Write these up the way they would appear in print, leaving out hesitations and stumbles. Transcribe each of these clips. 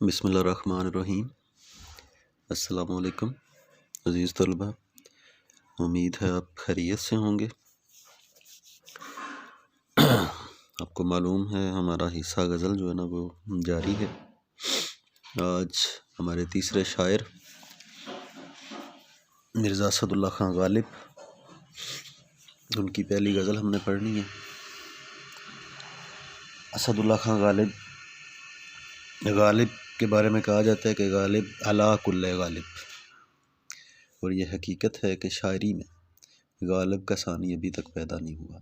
بسم اللہ الرحمن الرحیم۔ السلام علیکم عزیز طلبہ، امید ہے آپ خیریت سے ہوں گے۔ آپ کو معلوم ہے ہمارا حصہ غزل جو ہے نا وہ جاری ہے۔ آج ہمارے تیسرے شاعر مرزا اسد اللہ خان غالب، ان کی پہلی غزل ہم نے پڑھنی ہے۔ اسد اللہ خان غالب کے بارے میں کہا جاتا ہے کہ غالب علی کل غالب، اور یہ حقیقت ہے کہ شاعری میں غالب کا ثانی ابھی تک پیدا نہیں ہوا،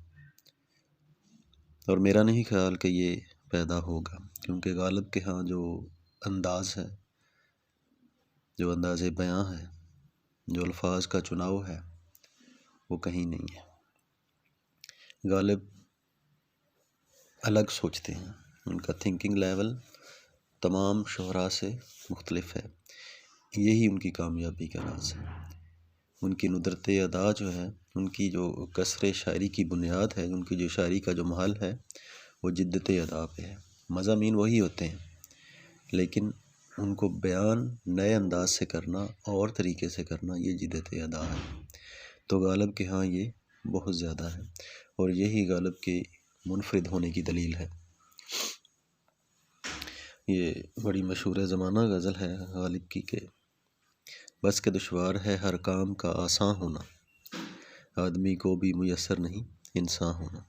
اور میرا نہیں خیال کہ یہ پیدا ہوگا، کیونکہ غالب کے ہاں جو انداز ہے، جو انداز بیاں ہے، جو الفاظ کا چناؤ ہے، وہ کہیں نہیں ہے۔ غالب الگ سوچتے ہیں، ان کا تھنکنگ لیول تمام شعراء سے مختلف ہے، یہی ان کی کامیابی کا راز ہے۔ ان کی ندرت ادا جو ہے، ان کی جو کثر شاعری کی بنیاد ہے، ان کی جو شاعری کا جو محل ہے، وہ جدت ادا پہ ہے۔ مضامین وہی ہوتے ہیں، لیکن ان کو بیان نئے انداز سے کرنا اور طریقے سے کرنا، یہ جدت ادا ہے۔ تو غالب کے ہاں یہ بہت زیادہ ہے، اور یہی غالب کے منفرد ہونے کی دلیل ہے۔ یہ بڑی مشہور زمانہ غزل ہے غالب کی کہ بس کے دشوار ہے ہر کام کا آسان ہونا، آدمی کو بھی میسر نہیں انسان ہونا۔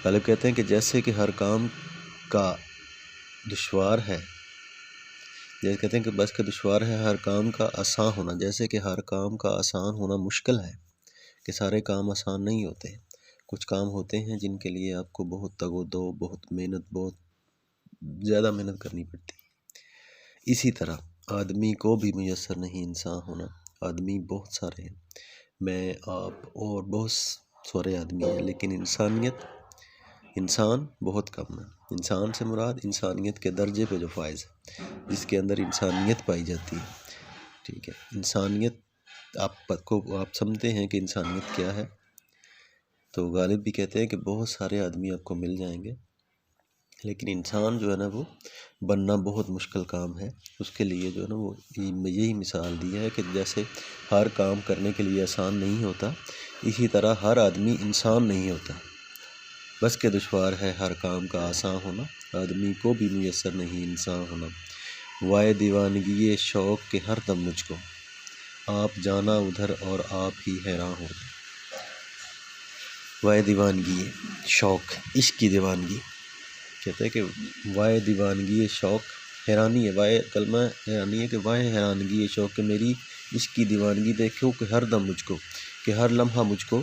غالب کہتے ہیں کہ جیسے کہ ہر کام کا دشوار ہے، جیسے کہتے ہیں کہ بس کے دشوار ہے ہر کام کا آسان ہونا، جیسے کہ ہر کام کا آسان ہونا مشکل ہے، کہ سارے کام آسان نہیں ہوتے۔ کچھ کام ہوتے ہیں جن کے لیے آپ کو بہت تگ و دو، بہت محنت، بہت زیادہ محنت کرنی پڑتی ہے۔ اسی طرح آدمی کو بھی میسر نہیں انسان ہونا۔ آدمی بہت سارے ہیں، میں، آپ اور بہت سارے آدمی ہیں، لیکن انسان بہت کم ہے۔ انسان سے مراد انسانیت کے درجے پہ جو فائز ہے، جس کے اندر انسانیت پائی جاتی ہے، ٹھیک ہے۔ انسانیت آپ سمجھتے ہیں کہ انسانیت کیا ہے؟ تو غالب بھی کہتے ہیں کہ بہت سارے آدمی آپ کو مل جائیں گے، لیکن انسان جو ہے نا وہ بننا بہت مشکل کام ہے۔ اس کے لیے جو ہے نا وہ یہی مثال دی ہے کہ جیسے ہر کام کرنے کے لیے آسان نہیں ہوتا، اسی طرح ہر آدمی انسان نہیں ہوتا۔ بس کے دشوار ہے ہر کام کا آسان ہونا، آدمی کو بھی میسر نہیں انسان ہونا۔ وائے دیوانگی شوق کے ہر دم مجھ کو، آپ جانا ادھر اور آپ ہی حیران ہو گئے۔ وائے دیوانگی شوق، عشق کی دیوانگی، کہتے ہیں کہ وائے دیوانگی شوق، حیرانی ہے، وائے کلمہ حیرانی ہے کہ وائے حیرانگی شوق، کہ میری عشق کی دیوانگی دیکھو کہ ہر دم مجھ کو، کہ ہر لمحہ مجھ کو،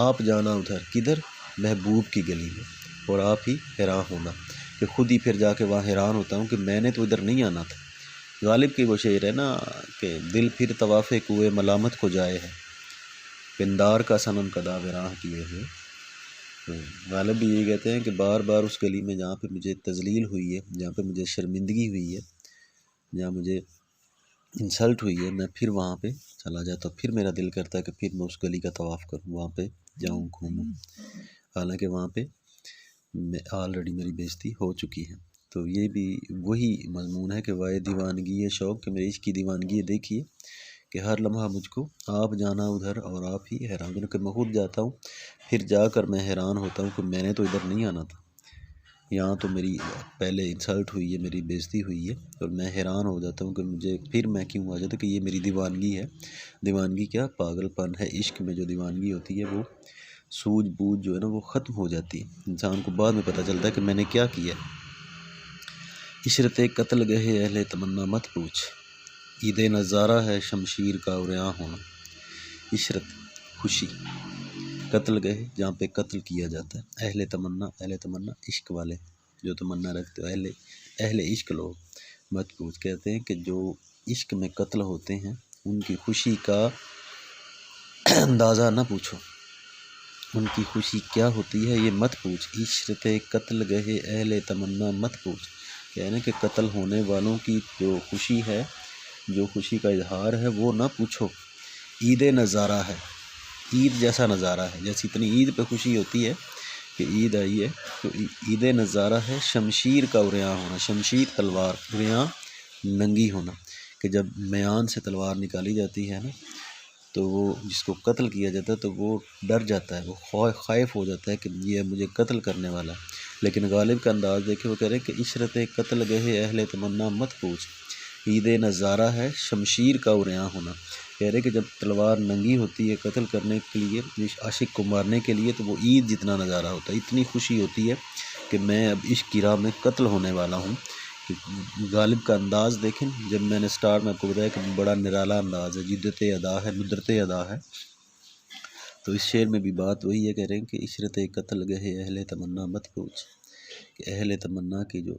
آپ جانا ادھر، کدھر؟ محبوب کی گلی میں، اور آپ ہی حیران ہونا، کہ خود ہی پھر جا کے وہاں حیران ہوتا ہوں کہ میں نے تو ادھر نہیں آنا تھا۔ غالب کی وہ شعر ہے نا کہ دل پھر طواف کوئے ملامت کو جائے ہے، پندار کا صنم قدا ویراں کیے ہوئے۔ غالب بھی یہی کہتے ہیں کہ بار بار اس گلی میں جہاں پہ مجھے تذلیل ہوئی ہے، جہاں پہ مجھے شرمندگی ہوئی ہے، جہاں مجھے انسلٹ ہوئی ہے، میں پھر وہاں پہ چلا جاتا ہوں، پھر میرا دل کرتا ہے کہ پھر میں اس گلی کا طواف کروں، وہاں پہ جاؤں، گھوموں، حالانکہ وہاں پہ آلریڈی میری بےزتی ہو چکی ہے۔ تو یہ بھی وہی مضمون ہے کہ وائے دیوانگی شوق، کہ میری عشق کی دیوانگی دیکھیے کہ ہر لمحہ مجھ کو، آپ جانا ادھر اور آپ ہی حیران، کہ میں خود جاتا ہوں، پھر جا کر میں حیران ہوتا ہوں کہ میں نے تو ادھر نہیں آنا تھا، یہاں تو میری پہلے انسلٹ ہوئی ہے، میری بےزتی ہوئی ہے، اور میں حیران ہو جاتا ہوں کہ مجھے پھر میں کیوں آ جاتا، کہ یہ میری دیوانگی ہے۔ دیوانگی کیا؟ پاگل پن ہے۔ عشق میں جو دیوانگی ہوتی ہے وہ سوجھ بوجھ جو ہے نا وہ ختم ہو جاتی ہے، انسان کو بعد میں پتہ چلتا ہے کہ میں نے کیا کیا۔ عشرت قتل گہے اہل تمنا مت پوچھ، عید نظارہ ہے شمشیر کا عریاں ہونا۔ عشرت خوشی، قتل گہے جہاں پہ قتل کیا جاتا ہے، اہل تمنا عشق والے جو تمنا رکھتے، اہل عشق لوگ، مت پوچھ، کہتے ہیں کہ جو عشق میں قتل ہوتے ہیں ان کی خوشی کا اندازہ نہ پوچھو، ان کی خوشی کیا ہوتی ہے یہ مت پوچھ۔ عشرت قتل گہے اہل تمنا مت پوچھ، یعنی کہ قتل ہونے والوں کی جو خوشی ہے، جو خوشی کا اظہار ہے، وہ نہ پوچھو۔ عید نظارہ ہے، عید جیسا نظارہ ہے، جیسے اتنی عید پہ خوشی ہوتی ہے، کہ عید آئی ہے تو عید نظارہ ہے شمشیر کا عریاں ہونا، شمشیر تلوار، عریاں ننگی ہونا، کہ جب میان سے تلوار نکالی جاتی ہے نا تو وہ جس کو قتل کیا جاتا ہے تو وہ ڈر جاتا ہے، وہ خائف ہو جاتا ہے کہ یہ مجھے قتل کرنے والا ہے۔ لیکن غالب کا انداز دیکھے، وہ کہہ رہے ہیں کہ عشرت قتل گہے اہل تمنا مت پوچھ، عید نظارہ ہے شمشیر کا عریاں ہونا۔ کہہ رہے کہ جب تلوار ننگی ہوتی ہے قتل کرنے کے لیے، عاشق کو مارنے کے لیے، تو وہ عید جتنا نظارہ ہوتا ہے، اتنی خوشی ہوتی ہے کہ میں اب عشق کی راہ میں قتل ہونے والا ہوں۔ غالب کا انداز دیکھیں، جب میں نے سٹارٹ میں آپ کو بتایا کہ بڑا نرالا انداز ہے، جدت ادا ہے، ندرت ادا ہے، تو اس شعر میں بھی بات وہی ہے، کہہ رہے ہیں کہ عشرت قتل گہے اہل تمنا مت پوچھ، کہ اہل تمنا کی جو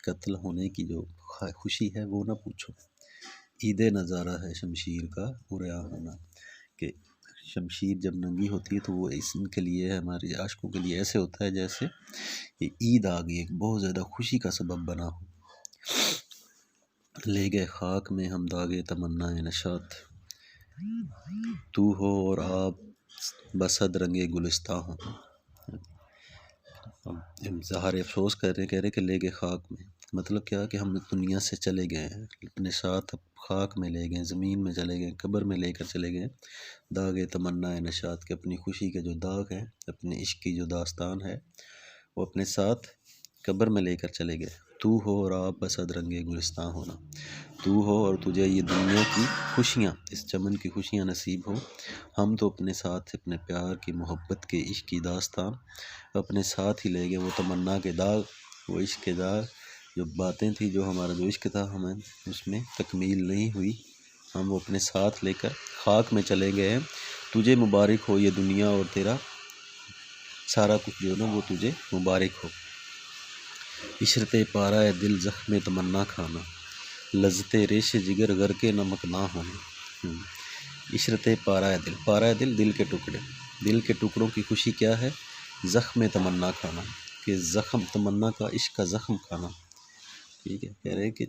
قتل ہونے کی جو خوشی ہے وہ نہ پوچھو، عید نظارہ ہے شمشیر کا عریاں ہونا، کہ شمشیر جب ننگی ہوتی ہے تو وہ ان کے لیے، ہمارے عاشقوں کے لیے ایسے ہوتا ہے جیسے یہ عید آ گئی، ایک بہت زیادہ خوشی کا سبب بنا ہو۔ لے گئے خاک میں ہم داغے تمنا نشاط، تو ہو اور آپ بصد رنگے گلستاں ہو۔ اظہار افسوس کہہ رہے کہ لے گئے خاک میں، مطلب کیا کہ ہم دنیا سے چلے گئے ہیں، اپنے ساتھ خاک میں لے گئے، زمین میں چلے گئے، قبر میں لے کر چلے گئے، داغ تمنا نشاط، کے اپنی خوشی کا جو داغ ہے، اپنے عشق کی جو داستان ہے، وہ اپنے ساتھ قبر میں لے کر چلے گئے۔ تو ہو اور آپ بصد رنگے گلستاں ہونا، تو ہو اور تجھے یہ دنیا کی خوشیاں، اس چمن کی خوشیاں نصیب ہو، ہم تو اپنے ساتھ اپنے پیار کی، محبت کے، عشق کی داستان اپنے ساتھ ہی لے گئے، وہ تمنا کے داغ، وہ عشق کے داغ، جو باتیں تھیں، جو ہمارا جو عشق تھا، ہمیں اس میں تکمیل نہیں ہوئی، ہم وہ اپنے ساتھ لے کر خاک میں چلے گئے ہیں۔ تجھے مبارک ہو یہ دنیا اور تیرا سارا کچھ جو نا وہ تجھے مبارک ہو۔ عشرت پارہ دل زخم تمنا کھانا، لذت ریش جگر غر کے نمک نہ ہونا۔ عشرت پارہ دل، پارہ دل، دل کے ٹکڑے، دل کے ٹکڑوں کی خوشی کیا ہے؟ زخم تمنا کھانا، کہ زخم تمنا کا، عشق کا زخم کھانا، ٹھیک ہے۔ کہہ رہے کہ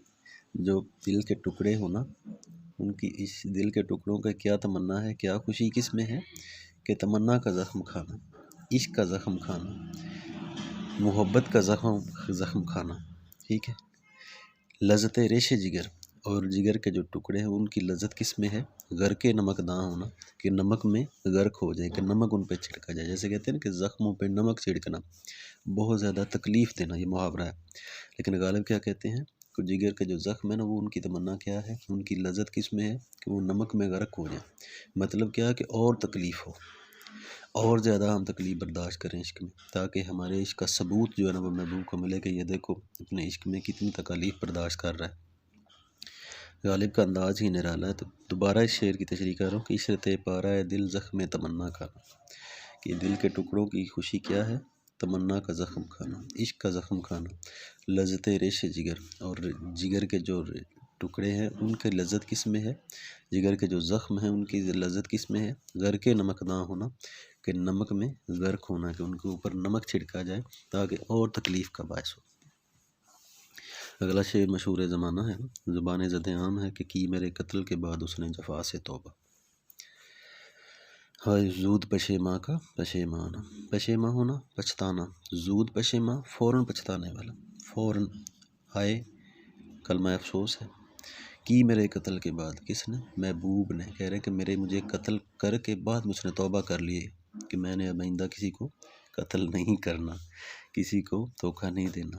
جو دل کے ٹکڑے ہو نا، ان کی اس دل کے ٹکڑوں کا کیا تمنا ہے، کیا خوشی کس میں ہے؟ کہ تمنا کا زخم کھانا، عشق کا زخم کھانا، محبت کا زخم کھانا، ٹھیک ہے۔ لذت ریش جگر، اور جگر کے جو ٹکڑے ہیں ان کی لذت کس میں ہے؟ غرق نمک داں ہونا، کہ نمک میں غرق ہو جائے، کہ نمک ان پہ چھڑکا جائے، جیسے کہتے ہیں نا کہ زخموں پہ نمک چھڑکنا، بہت زیادہ تکلیف دینا، یہ محاورہ ہے۔ لیکن غالب کیا کہتے ہیں کہ جگر کے جو زخم ہے نا، وہ ان کی تمنا کیا ہے، ان کی لذت کس میں ہے؟ کہ وہ نمک میں غرق ہو جائے، مطلب کیا کہ اور تکلیف ہو، اور زیادہ ہم تکلیف برداشت کریں عشق میں، تاکہ ہمارے عشق کا ثبوت جو ہے نا وہ محبوب کو ملے کہ یہ دیکھو اپنے عشق میں کتنی تکالیف برداشت کر رہا ہے۔ غالب کا انداز ہی نرالا ہے۔ تو دوبارہ اس شعر کی تشریح کر رہا ہوں کہ عشرت پارہ دل زخم تمنا کھانا، کہ دل کے ٹکڑوں کی خوشی کیا ہے؟ تمنا کا زخم کھانا، عشق کا زخم کھانا، لذت ریش جگر، اور جگر کے جو ٹکڑے ہیں ان کے لذت کس میں ہے؟ جگر کے جو زخم ہیں ان کی لذت کس میں ہے؟ غرق نمک داں ہونا، کہ نمک میں غرق ہونا، کہ ان کے اوپر نمک چھڑکا جائے تاکہ اور تکلیف کا باعث ہو۔ اگلا شعر مشہور زمانہ ہے، زبان زد عام ہے، کہ کی میرے قتل کے بعد اس نے جفا سے توبہ، ہائے زود پشیماں کا پشیمانہ، پشیماں ہونا، پچھتانا، زود پشیماں، فوراً پچھتانے والا، فوراً، ہائے کلمہ افسوس ہے، کی میرے قتل کے بعد، کس نے؟ محبوب نے، کہہ رہے کہ مجھے قتل کر کے بعد مجھ نے توبہ کر لی کہ میں نے اب آئندہ کسی کو قتل نہیں کرنا، کسی کو دھوکہ نہیں دینا۔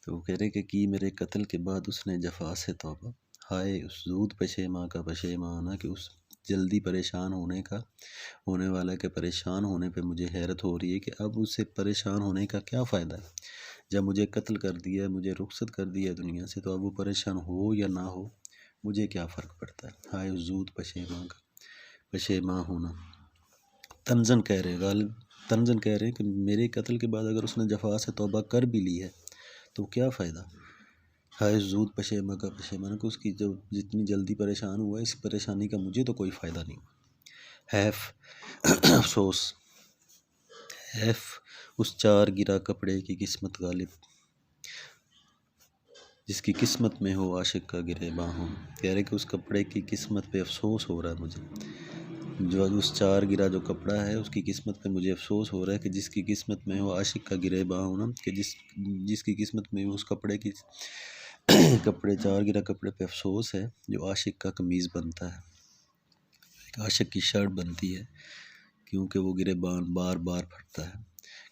تو وہ کہہ رہے کہ کی میرے قتل کے بعد اس نے جفا سے توبہ، ہائے اس زود پشیماں کا پشیمانہ، کہ اس جلدی پریشان ہونے والا کے پریشان ہونے پہ مجھے حیرت ہو رہی ہے کہ اب اس سے پریشان ہونے کا کیا فائدہ ہے، جب مجھے قتل کر دیا، مجھے رخصت کر دیا دنیا سے، تو اب وہ پریشان ہو یا نہ ہو مجھے کیا فرق پڑتا ہے۔ ہائے اس زود پشیماں کا پشیماں ہونا، طنزاً کہہ رہے غالب، طنزاً کہہ رہے ہیں کہ میرے قتل کے بعد اگر اس نے جفا سے توبہ کر بھی لی ہے تو کیا فائدہ۔ ہائے زود پشیماں کا پشیمانہ، کہ اس کی جو جتنی جلدی پریشان ہوا ہے، اس پریشانی کا مجھے تو کوئی فائدہ نہیں۔ حیف، افسوس، حیف اس چار گرا کپڑے کی قسمت غالب، جس کی قسمت میں ہو عاشق کا گرے باں ہو، کہہ رہے کہ اس کپڑے کی قسمت پہ افسوس ہو رہا ہے مجھے، جو اس چار گرا جو کپڑا ہے اس کی قسمت پہ مجھے افسوس ہو رہا ہے کہ جس کی قسمت میں وہ عاشق کا گرے باں ہونا، کہ جس کی قسمت میں اس کپڑے کی چار گرا کپڑے پہ افسوس ہے جو عاشق کا قمیض بنتا ہے، ایک عاشق کی شرٹ بنتی ہے، کیونکہ وہ گرے بان بار بار پھٹتا ہے،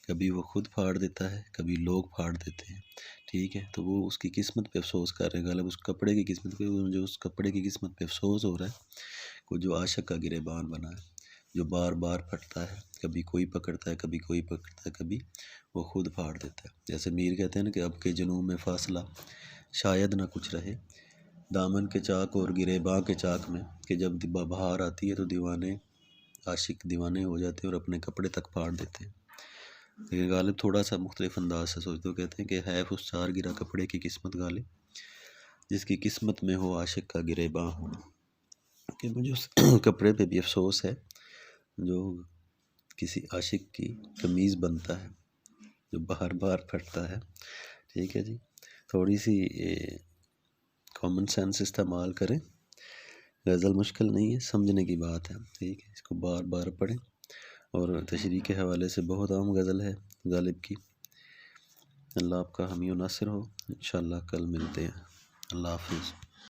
کبھی وہ خود پھاڑ دیتا ہے، کبھی لوگ پھاڑ دیتے ہیں، ٹھیک ہے۔ تو وہ اس کی قسمت پہ افسوس کر رہے ہیں، غالب اس کپڑے کی قسمت پہ، مجھے اس کپڑے کی قسمت پہ افسوس ہو رہا ہے کہ جو عاشق کا گرے بان بنا ہے، جو بار بار پھٹتا ہے، کبھی کوئی پکڑتا ہے، کبھی کوئی پکڑتا ہے، کبھی وہ خود پھاڑ دیتا ہے۔ جیسے میر کہتے ہیں نا کہ اب کے جنوں میں فاصلہ شاید نہ کچھ رہے، دامن کے چاک اور گرے باں کے چاک میں، کہ جب بہار آتی ہے تو عاشق دیوانے ہو جاتے ہیں اور اپنے کپڑے تک پھاڑ دیتے ہیں۔ لیکن غالب تھوڑا سا مختلف انداز سے سوچتے ہو، کہتے ہیں کہ حیف اس چار گرا کپڑے کی قسمت غالب، جس کی قسمت میں ہو عاشق کا گرے باں ہونا، کہ مجھے اس کپڑے پہ بھی افسوس ہے جو کسی عاشق کی قمیض بنتا ہے، جو بار بار پھٹتا ہے، ٹھیک ہے جی۔ تھوڑی سی کامن سینس استعمال کریں، غزل مشکل نہیں ہے، سمجھنے کی بات ہے، ٹھیک ہے، اس کو بار بار پڑھیں، اور تشریح کے حوالے سے بہت عام غزل ہے غالب کی۔ اللہ آپ کا حامی و ناصر ہو، انشاءاللہ کل ملتے ہیں، اللہ حافظ۔